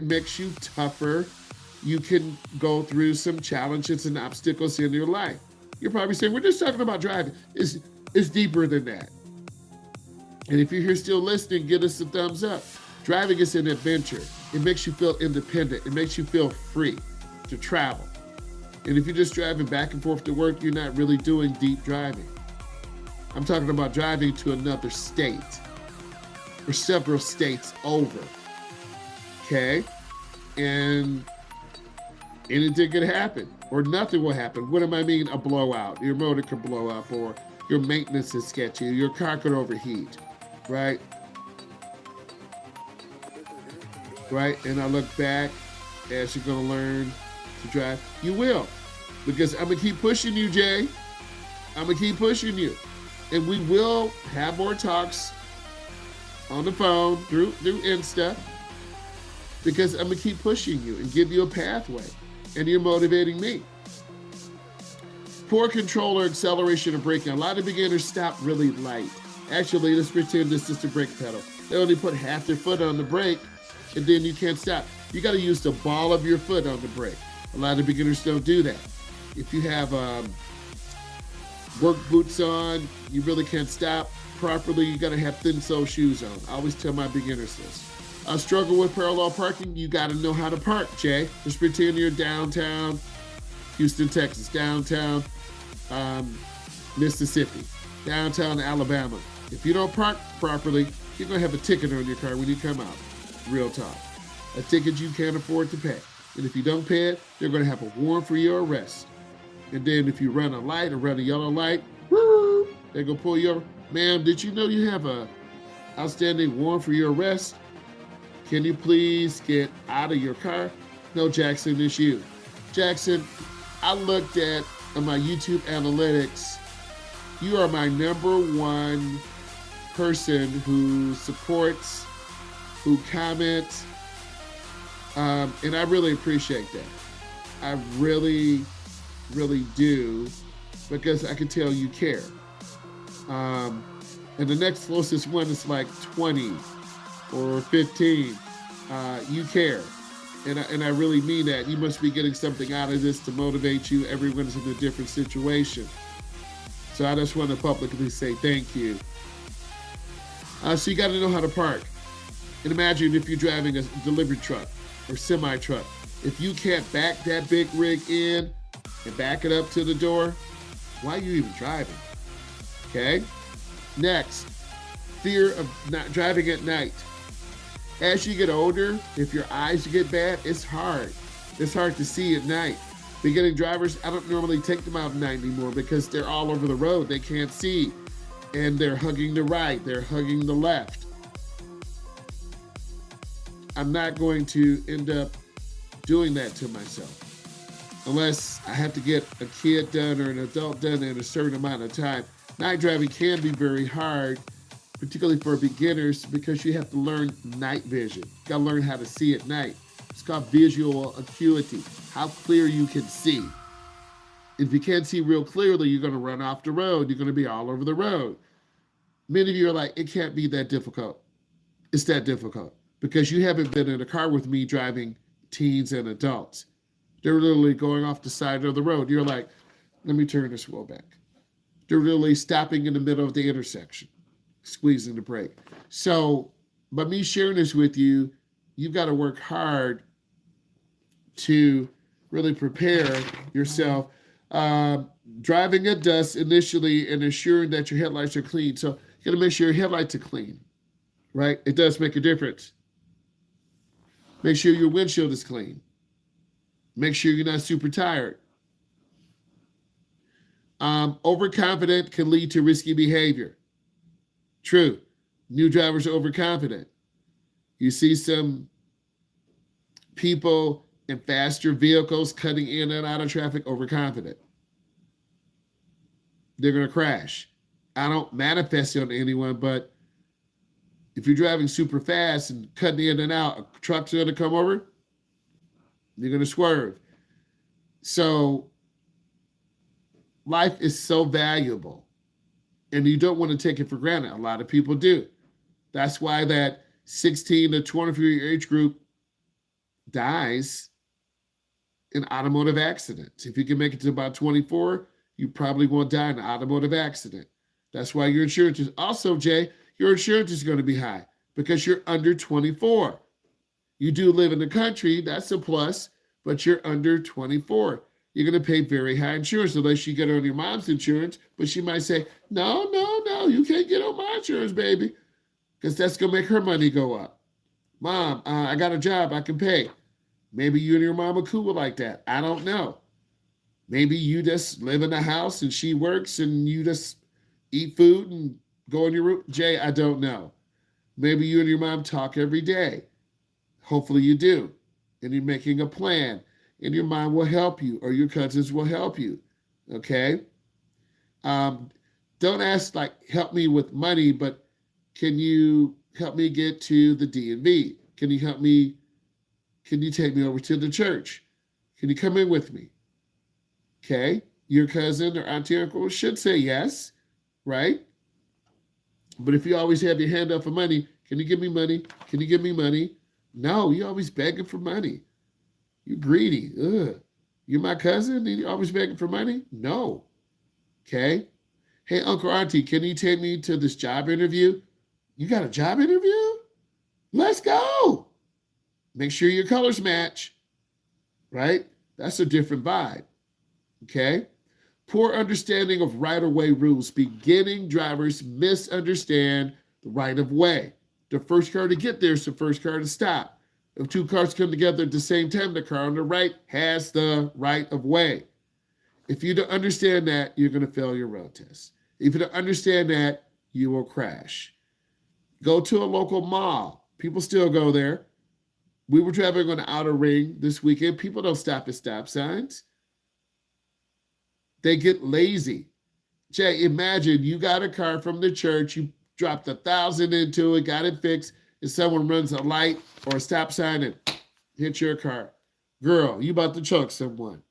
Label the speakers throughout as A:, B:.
A: makes you tougher. You can go through some challenges and obstacles in your life. You're probably saying, we're just talking about driving. It's deeper than that. And if you're here still listening, give us a thumbs up. Driving is an adventure. It makes you feel independent. It makes you feel free to travel. And if you're just driving back and forth to work, you're not really doing deep driving. I'm talking about driving to another state or several states over. Okay? And anything could happen or nothing will happen. What do I mean? A blowout. Your motor could blow up or your maintenance is sketchy. Your car could overheat, right? Right? And I look back as you're going to learn to drive. You will. Because I'm going to keep pushing you, Jay. I'm going to keep pushing you. And we will have more talks on the phone through Insta because I'm going to keep pushing you and give you a pathway. And you're motivating me. Poor control or acceleration or braking. A lot of beginners stop really light. Actually, let's pretend this is the brake pedal. They only put half their foot on the brake and then you can't stop. You got to use the ball of your foot on the brake. A lot of beginners don't do that. If you have work boots on, you really can't stop properly. You got to have thin sole shoes on. I always tell my beginners this. I struggle with parallel parking. You got to know how to park, Jay. Just pretend you're downtown Houston, Texas, downtown Mississippi, downtown Alabama. If you don't park properly, you're going to have a ticket on your car when you come out. Real talk. A ticket you can't afford to pay. And if you don't pay it, they're going to have a warrant for your arrest. And then if you run a light or run a yellow light, woo, they're going to pull you over. Ma'am, did you know you have a outstanding warrant for your arrest? Can you please get out of your car? No, Jackson, it's you. Jackson, I looked at my YouTube analytics. You are my #1 person who supports, who comments, and I really appreciate that. I really, really do, because I can tell you care. And the next closest one is like 20 or 15. You care. And I really mean that. You must be getting something out of this to motivate you. Everyone's in a different situation. So I just want to publicly say thank you. So you got to know how to park. And imagine if you're driving a delivery truck or semi-truck. If you can't back that big rig in and back it up to the door, why are you even driving? Okay? Next, fear of not driving at night. As you get older, if your eyes get bad, it's hard. It's hard to see at night. Beginning drivers, I don't normally take them out at night anymore because they're all over the road. They can't see. And they're hugging the right. They're hugging the left. I'm not going to end up doing that to myself. Unless I have to get a kid done or an adult done in a certain amount of time. Night driving can be very hard, particularly for beginners, because you have to learn night vision. You gotta learn how to see at night. It's called visual acuity, how clear you can see. If you can't see real clearly, you're gonna run off the road. You're gonna be all over the road. Many of you are like, it can't be that difficult. It's that difficult because you haven't been in a car with me driving teens and adults. They're literally going off the side of the road. You're like, let me turn this wheel back. They're literally stopping in the middle of the intersection, squeezing the brake. So by me sharing this with you, you've got to work hard to really prepare yourself. Driving at dusk initially and ensuring that your headlights are clean. So you got to make sure your headlights are clean, right? It does make a difference. Make sure your windshield is clean. Make sure you're not super tired. Overconfident can lead to risky behavior. True. New drivers are overconfident. You see some people in faster vehicles cutting in and out of traffic, overconfident. They're going to crash. I don't manifest it on anyone, but if you're driving super fast and cutting in and out, a truck's going to come over, you're going to swerve. So life is so valuable, and you don't want to take it for granted. A lot of people do. That's why that 16 to 24 year age group dies in automotive accidents. If you can make it to about 24, you probably won't die in an automotive accident. That's why your insurance is also, Jay, your insurance is going to be high because you're under 24. You do live in the country, that's a plus, but you're under 24. You're going to pay very high insurance unless you get on your mom's insurance, but she might say, no, no, no, you can't get on my insurance, baby, because that's going to make her money go up. Mom, I got a job, I can pay. Maybe you and your mom are cool like that. I don't know. Maybe you just live in the house and she works and you just eat food and go on your room. Jay, I don't know. Maybe you and your mom talk every day. Hopefully you do. And you're making a plan. And your mom will help you or your cousins will help you. Okay? Don't ask, like, help me with money, but can you help me get to the DMV? Can you help me? Can you take me over to the church? Can you come in with me? Okay? Your cousin or auntie or uncle should say yes, right? But if you always have your hand up for money, can you give me money? Can you give me money? No, you're always begging for money. You're greedy. Ugh. You're my cousin and you're always begging for money? No. Okay? Hey, Uncle Auntie, can you take me to this job interview? You got a job interview? Let's go. Make sure your colors match, right? That's a different vibe, okay? Poor understanding of right-of-way rules. Beginning drivers misunderstand the right-of-way. The first car to get there is the first car to stop. If two cars come together at the same time, the car on the right has the right-of-way. If you don't understand that, you're going to fail your road test. If you don't understand that, you will crash. Go to a local mall. People still go there. We were traveling on the outer ring this weekend. People don't stop at stop signs. They get lazy. Jay, imagine you got a car from the church, you dropped $1,000 into it, got it fixed, and someone runs a light or a stop sign and hits your car. Girl, you about to choke someone.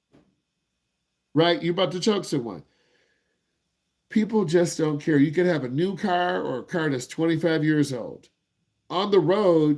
A: Right? You're about to choke someone. People just don't care. You could have a new car or a car that's 25 years old. On the road,